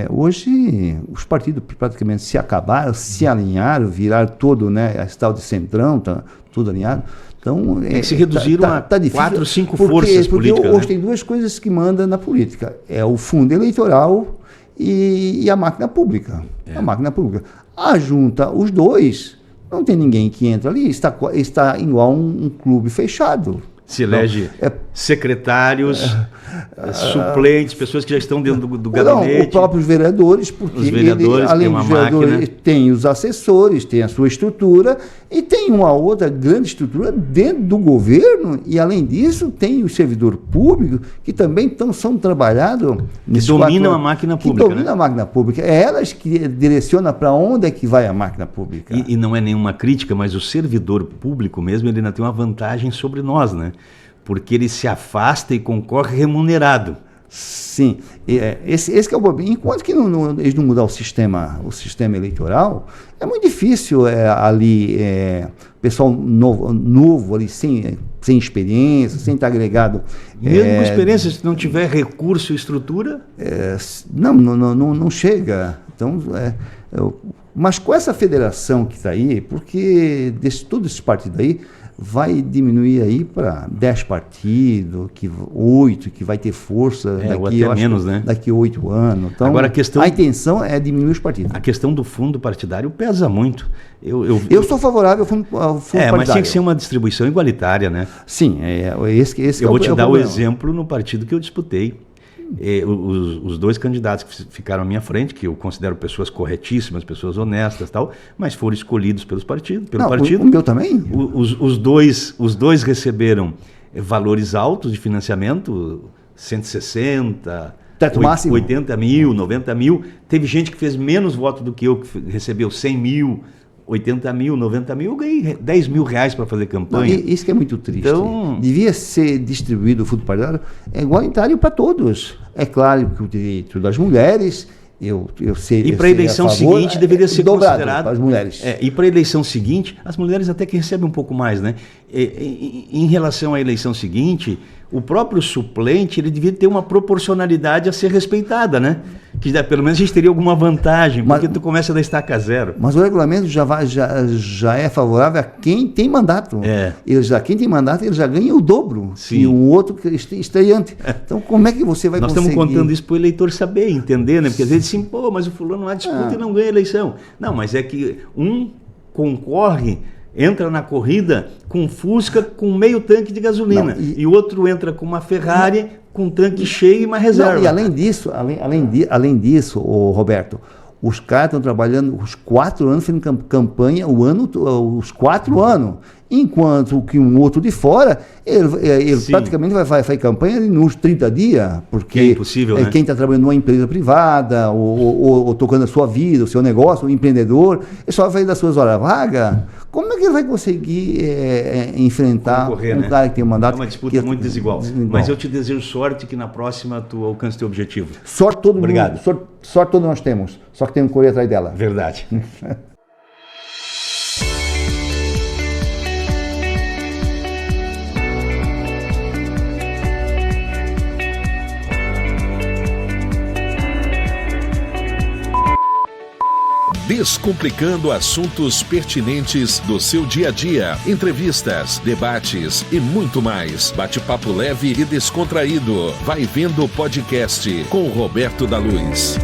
hoje os partidos praticamente se acabaram, se alinharam, viraram todo, né, a tal de centrão, tá tudo alinhado. Então, se reduziram a 4, 5 forças políticas. Porque hoje tem 2 coisas que mandam na política, é o fundo eleitoral e a máquina pública. A máquina pública. Junta os 2, não tem ninguém que entra ali, está igual um clube fechado. Se elege secretários, suplentes, pessoas que já estão dentro do gabinete. Não, os próprios vereadores, porque os vereadores, além dos vereadores, tem os assessores, tem a sua estrutura e tem uma outra grande estrutura dentro do governo e, além disso, tem o servidor público que também são trabalhados... Que dominam a máquina pública. Que dominam a máquina pública. É elas que direcionam para onde é que vai a máquina pública. E não é nenhuma crítica, mas o servidor público mesmo, ele ainda tem uma vantagem sobre nós, né? Porque ele se afasta e concorre remunerado. Sim, esse que é o problema. Enquanto que eles não mudar o sistema eleitoral, é muito difícil ali, pessoal novo ali, sem experiência, sem estar agregado. Mesmo com experiência, se não tiver recurso e estrutura? Não chega. Então, mas com essa federação que está aí, porque todos esses partidos aí, vai diminuir aí para 10 partidos, 8, que vai ter força daqui a 8 anos. Então, agora, a intenção é diminuir os partidos. A questão do fundo partidário pesa muito. Eu sou favorável ao fundo partidário. Mas tinha que ser uma distribuição igualitária, né? Sim, esse eu vou te dar o exemplo no partido que eu disputei. Os 2 candidatos que ficaram à minha frente, que eu considero pessoas corretíssimas, pessoas honestas, tal, mas foram escolhidos pelo partido. O meu também? Os dois receberam valores altos de financiamento, 160, teto máximo, 80 mil, 90 mil. Teve gente que fez menos voto do que eu, que recebeu 100 mil, 80 mil, 90 mil, eu ganhei 10 mil reais para fazer campanha. Isso que é muito triste. Então, devia ser distribuído o fundo partidário igualitário para todos. É claro que o direito das mulheres, eu sei. E para a eleição seguinte deveria ser considerado. Para as mulheres. E para a eleição seguinte, as mulheres até que recebem um pouco mais, né? Em relação à eleição seguinte, o próprio suplente ele devia ter uma proporcionalidade a ser respeitada, né? Que pelo menos a gente teria alguma vantagem, porque tu começa da estaca zero. Mas o regulamento já é favorável a quem tem mandato. Quem tem mandato, ele já ganha o dobro. Sim. E um outro estreante. Então, como é que você vai conseguir? Nós estamos contando isso para o eleitor saber, entender, né? Porque às vezes assim, mas o fulano lá disputa e não ganha a eleição. Não, mas é que concorre, entra na corrida com Fusca com meio tanque de gasolina. Não, e o outro entra com uma Ferrari com tanque cheio e uma reserva. Não, e além disso, Roberto, os caras estão trabalhando os 4 anos, fazendo campanha os 4 anos. Enquanto que um outro de fora, ele praticamente vai fazer campanha nos 30 dias, porque é impossível, né? Quem está trabalhando numa empresa privada, ou tocando a sua vida, o seu negócio, o empreendedor, ele só vai fazer das suas horas vagas. Como é que ele vai conseguir enfrentar cara que tem um mandato? É uma disputa muito desigual. Mas eu te desejo sorte, que na próxima tu alcance teu objetivo. Sorte todo Obrigado. mundo, sorte todos nós temos, só que temos que correr atrás dela. Verdade. Descomplicando assuntos pertinentes do seu dia a dia, entrevistas, debates e muito mais. Bate-papo leve e descontraído. Vai Vendo Podcast com Roberto da Luz.